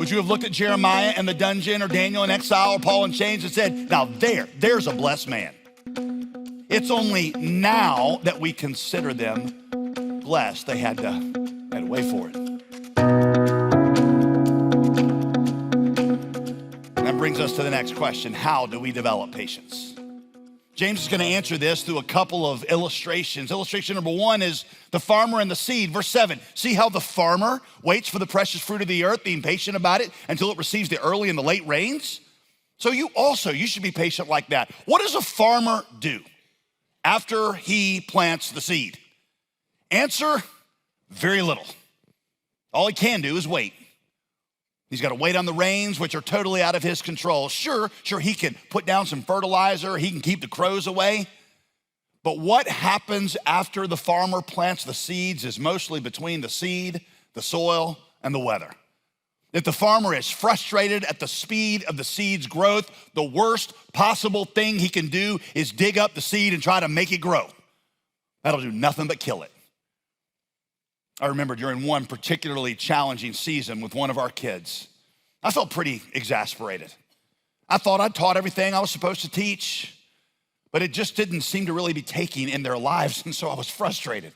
Would you have looked at Jeremiah in the dungeon or Daniel in exile or Paul in chains and said, now there's a blessed man? It's only now that we consider them blessed. They had to wait for it. And that brings us to the next question. How do we develop patience? James is going to answer this through a couple of illustrations. Illustration number one is the farmer and the seed. Verse 7, see how the farmer waits for the precious fruit of the earth, being patient about it until it receives the early and the late rains? So you should be patient like that. What does a farmer do after he plants the seed? Answer, very little. All he can do is wait. He's got to wait on the rains, which are totally out of his control. Sure, he can put down some fertilizer. He can keep the crows away. But what happens after the farmer plants the seeds is mostly between the seed, the soil, and the weather. If the farmer is frustrated at the speed of the seed's growth, the worst possible thing he can do is dig up the seed and try to make it grow. That'll do nothing but kill it. I remember during one particularly challenging season with one of our kids, I felt pretty exasperated. I thought I'd taught everything I was supposed to teach, but it just didn't seem to really be taking in their lives, and so I was frustrated,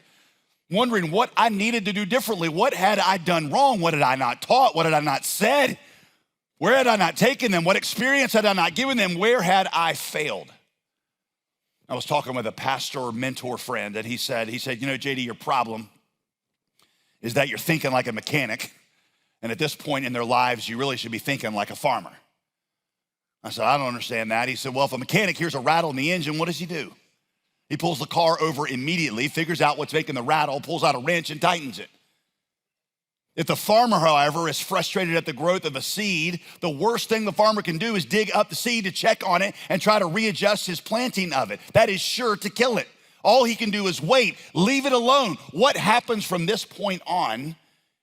wondering what I needed to do differently. What had I done wrong? What had I not taught? What had I not said? Where had I not taken them? What experience had I not given them? Where had I failed? I was talking with a pastor mentor friend, and he said, you know, JD, your problem is that you're thinking like a mechanic, and at this point in their lives, you really should be thinking like a farmer. I said, I don't understand that. He said, well, if a mechanic hears a rattle in the engine, what does he do? He pulls the car over immediately, figures out what's making the rattle, pulls out a wrench and tightens it. If the farmer, however, is frustrated at the growth of a seed, the worst thing the farmer can do is dig up the seed to check on it and try to readjust his planting of it. That is sure to kill it. All he can do is wait, leave it alone. What happens from this point on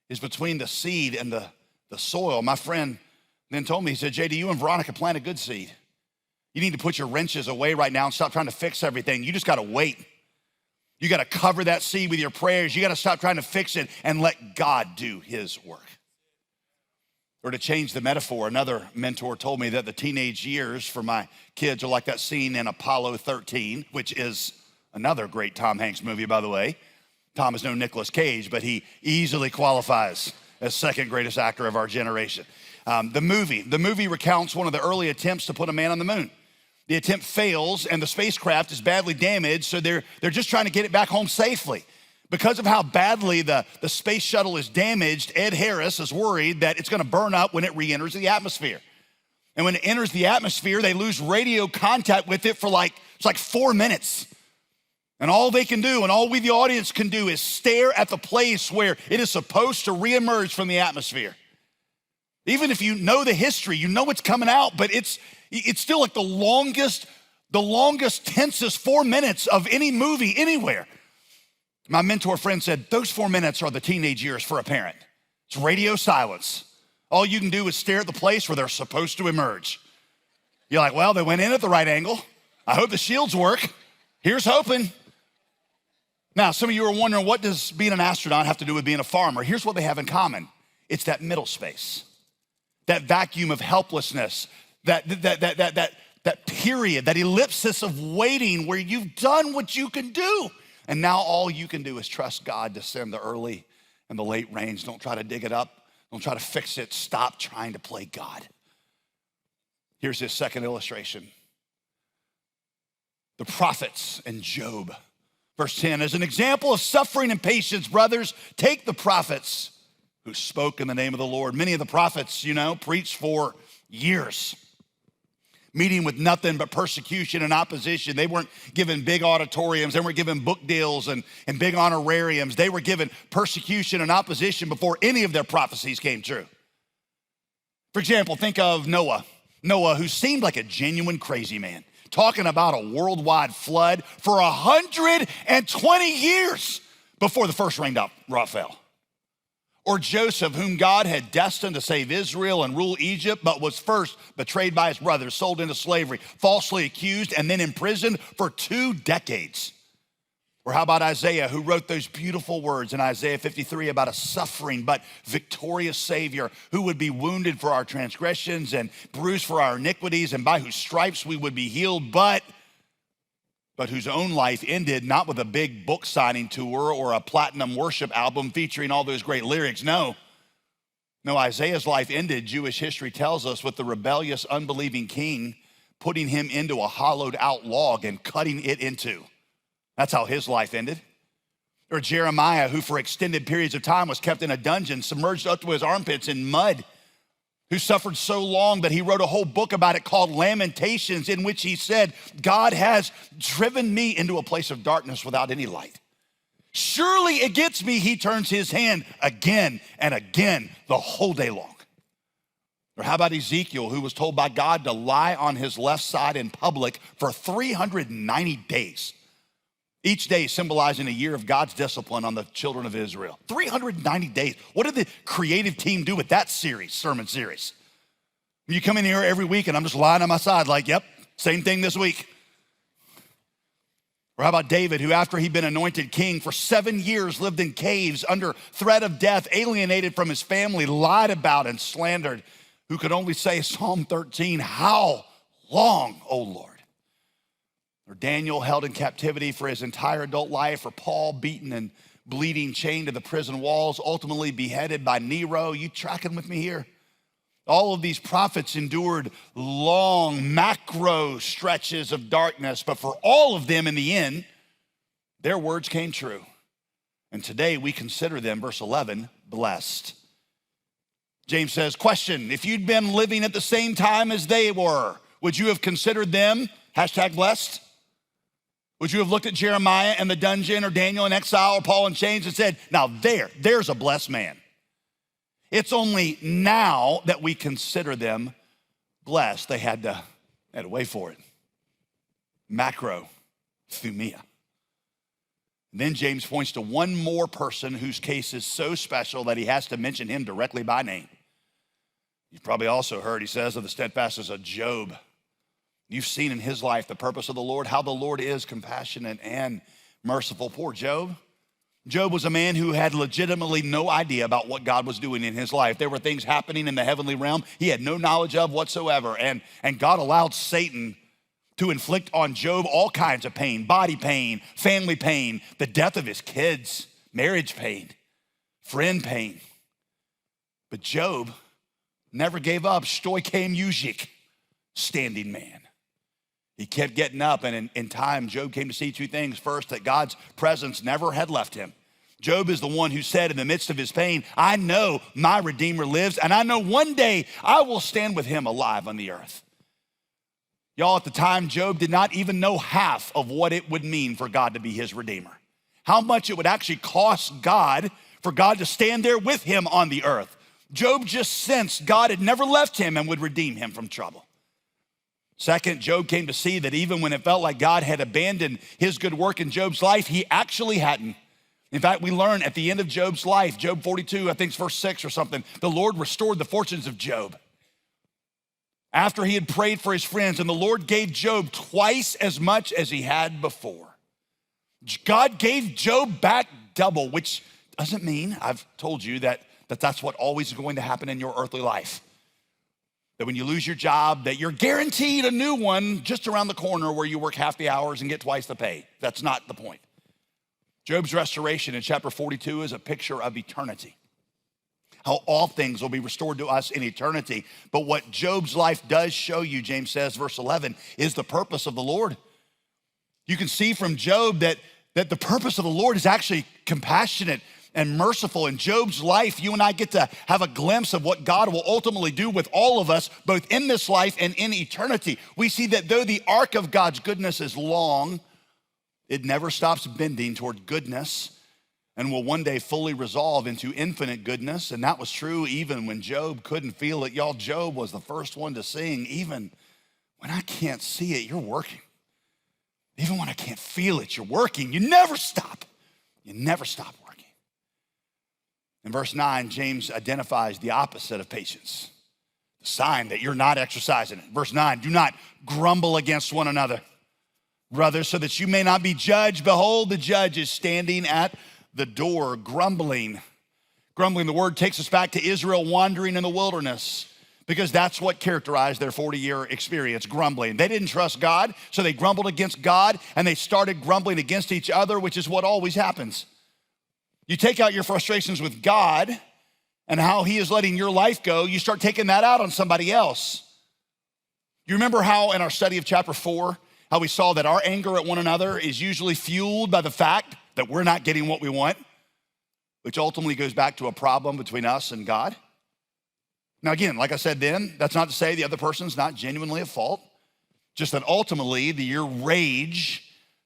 is between the seed and the soil. My friend then told me, he said, JD, you and Veronica plant a good seed. You need to put your wrenches away right now and stop trying to fix everything. You just gotta wait. You gotta cover that seed with your prayers. You gotta stop trying to fix it and let God do his work. Or to change the metaphor, another mentor told me that the teenage years for my kids are like that scene in Apollo 13, which is another great Tom Hanks movie, by the way. Tom is no Nicolas Cage, but he easily qualifies as second greatest actor of our generation. The movie recounts one of the early attempts to put a man on the moon. The attempt fails and the spacecraft is badly damaged, so they're just trying to get it back home safely. Because of how badly the space shuttle is damaged, Ed Harris is worried that it's gonna burn up when it re-enters the atmosphere. And when it enters the atmosphere, they lose radio contact with it for it's like 4 minutes. And all they can do, and all we, the audience, can do is stare at the place where it is supposed to reemerge from the atmosphere. Even if you know the history, you know what's coming out, but it's still like the longest, tensest 4 minutes of any movie anywhere. My mentor friend said, those 4 minutes are the teenage years for a parent. It's radio silence. All you can do is stare at the place where they're supposed to emerge. You're like, well, they went in at the right angle. I hope the shields work. Here's hoping. Now, some of you are wondering, what does being an astronaut have to do with being a farmer? Here's what they have in common. It's that middle space, that vacuum of helplessness, that period, that ellipsis of waiting where you've done what you can do. And now all you can do is trust God to send the early and the late rains. Don't try to dig it up. Don't try to fix it. Stop trying to play God. Here's his second illustration. The prophets and Job. Verse 10, as an example of suffering and patience, brothers, take the prophets who spoke in the name of the Lord. Many of the prophets, preached for years, meeting with nothing but persecution and opposition. They weren't given big auditoriums. They weren't given book deals and big honorariums. They were given persecution and opposition before any of their prophecies came true. For example, think of Noah. Noah, who seemed like a genuine crazy man, talking about a worldwide flood for 120 years before the first raindrop fell. Or Joseph, whom God had destined to save Israel and rule Egypt, but was first betrayed by his brothers, sold into slavery, falsely accused, and then imprisoned for 2 decades. Or how about Isaiah, who wrote those beautiful words in Isaiah 53 about a suffering but victorious Savior who would be wounded for our transgressions and bruised for our iniquities, and by whose stripes we would be healed, but whose own life ended not with a big book signing tour or a platinum worship album featuring all those great lyrics. No, Isaiah's life ended, Jewish history tells us, with the rebellious, unbelieving king putting him into a hollowed out log and cutting it in two. That's how his life ended. Or Jeremiah, who for extended periods of time was kept in a dungeon, submerged up to his armpits in mud, who suffered so long that he wrote a whole book about it called Lamentations, in which he said, God has driven me into a place of darkness without any light. Surely against me he turns his hand again and again the whole day long. Or how about Ezekiel, who was told by God to lie on his left side in public for 390 days. Each day symbolizing a year of God's discipline on the children of Israel. 390 days. What did the creative team do with that sermon series? You come in here every week and I'm just lying on my side like, yep, same thing this week. Or how about David, who after he'd been anointed king for 7 years lived in caves under threat of death, alienated from his family, lied about and slandered, who could only say Psalm 13, how long, O Lord? Or Daniel held in captivity for his entire adult life, or Paul beaten and bleeding, chained to the prison walls, ultimately beheaded by Nero. You tracking with me here? All of these prophets endured long macro stretches of darkness, but for all of them in the end, their words came true. And today we consider them, verse 11, blessed. James says, question, if you'd been living at the same time as they were, would you have considered them, #blessed? Would you have looked at Jeremiah in the dungeon or Daniel in exile or Paul in chains and said, now there's a blessed man? It's only now that we consider them blessed. They had to wait for it. Macro, thumia. Then James points to one more person whose case is so special that he has to mention him directly by name. You've probably also heard, he says, of the steadfastness of Job. You've seen in his life the purpose of the Lord, how the Lord is compassionate and merciful. Poor Job. Job was a man who had legitimately no idea about what God was doing in his life. There were things happening in the heavenly realm he had no knowledge of whatsoever. And God allowed Satan to inflict on Job all kinds of pain, body pain, family pain, the death of his kids, marriage pain, friend pain. But Job never gave up. Stoichei muzik, standing man. He kept getting up, and in time, Job came to see two things. First, that God's presence never had left him. Job is the one who said in the midst of his pain, I know my Redeemer lives, and I know one day I will stand with him alive on the earth. Y'all, at the time, Job did not even know half of what it would mean for God to be his Redeemer. How much it would actually cost God for God to stand there with him on the earth. Job just sensed God had never left him and would redeem him from trouble. Second, Job came to see that even when it felt like God had abandoned his good work in Job's life, he actually hadn't. In fact, we learn at the end of Job's life, Job 42, I think it's verse 6 or something, the Lord restored the fortunes of Job. After he had prayed for his friends, and the Lord gave Job twice as much as he had before. God gave Job back double, which doesn't mean, I've told you, that that's what always is going to happen in your earthly life. That when you lose your job, that you're guaranteed a new one just around the corner where you work half the hours and get twice the pay. That's not the point. Job's restoration in chapter 42 is a picture of eternity. How all things will be restored to us in eternity. But what Job's life does show you, James says, verse 11, is the purpose of the Lord. You can see from Job that the purpose of the Lord is actually compassionate and merciful. In Job's life, you and I get to have a glimpse of what God will ultimately do with all of us, both in this life and in eternity. We see that though the arc of God's goodness is long, it never stops bending toward goodness and will one day fully resolve into infinite goodness. And that was true even when Job couldn't feel it. Y'all, Job was the first one to sing, even when I can't see it, you're working. Even when I can't feel it, you're working. You never stop. You never stop working. In verse 9, James identifies the opposite of patience, the sign that you're not exercising it. Verse 9, do not grumble against one another. Brothers, so that you may not be judged, behold, the judge is standing at the door, grumbling. Grumbling, the word takes us back to Israel wandering in the wilderness, because that's what characterized their 40-year experience, grumbling. They didn't trust God, so they grumbled against God, and they started grumbling against each other, which is what always happens. You take out your frustrations with God and how he is letting your life go, you start taking that out on somebody else. You remember how in our study of chapter 4, how we saw that our anger at one another is usually fueled by the fact that we're not getting what we want, which ultimately goes back to a problem between us and God. Now again, like I said then, that's not to say the other person's not genuinely at fault, just that ultimately your rage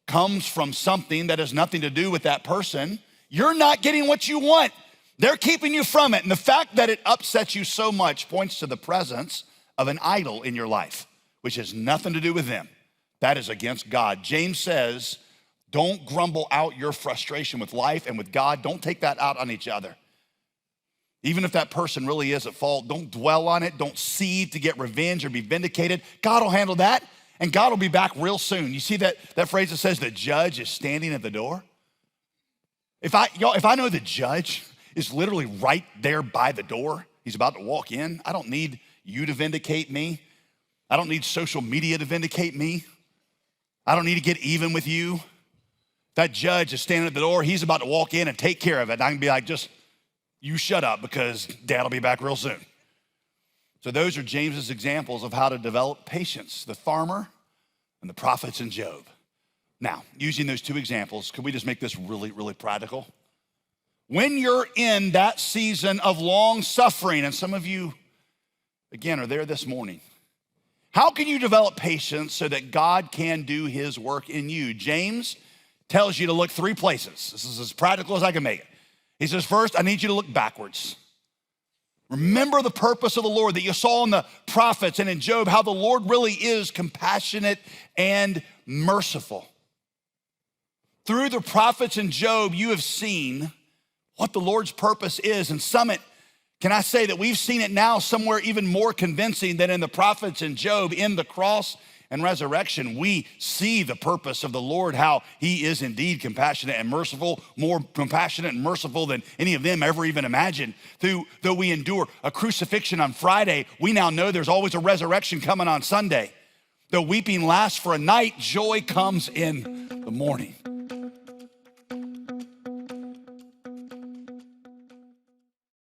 comes from something that has nothing to do with that person. You're not getting what you want. They're keeping you from it. And the fact that it upsets you so much points to the presence of an idol in your life, which has nothing to do with them. That is against God. James says, don't grumble out your frustration with life and with God. Don't take that out on each other. Even if that person really is at fault, don't dwell on it. Don't seethe to get revenge or be vindicated. God will handle that, and God will be back real soon. You see that phrase that says the judge is standing at the door? If I know the judge is literally right there by the door, he's about to walk in, I don't need you to vindicate me. I don't need social media to vindicate me. I don't need to get even with you. That judge is standing at the door. He's about to walk in and take care of it. And I can be like, just you shut up, because Dad will be back real soon. So those are James's examples of how to develop patience, the farmer and the prophets in Job. Now, using those two examples, could we just make this really, really practical? When you're in that season of long suffering, and some of you, again, are there this morning, how can you develop patience so that God can do his work in you? James tells you to look 3 places. This is as practical as I can make it. He says, first, I need you to look backwards. Remember the purpose of the Lord that you saw in the prophets and in Job, how the Lord really is compassionate and merciful. Through the prophets and Job, you have seen what the Lord's purpose is. And Summit, can I say that we've seen it now somewhere even more convincing than in the prophets and Job. In the cross and resurrection, we see the purpose of the Lord, how he is indeed compassionate and merciful, more compassionate and merciful than any of them ever even imagined. Though we endure a crucifixion on Friday, we now know there's always a resurrection coming on Sunday. Though weeping lasts for a night, joy comes in the morning.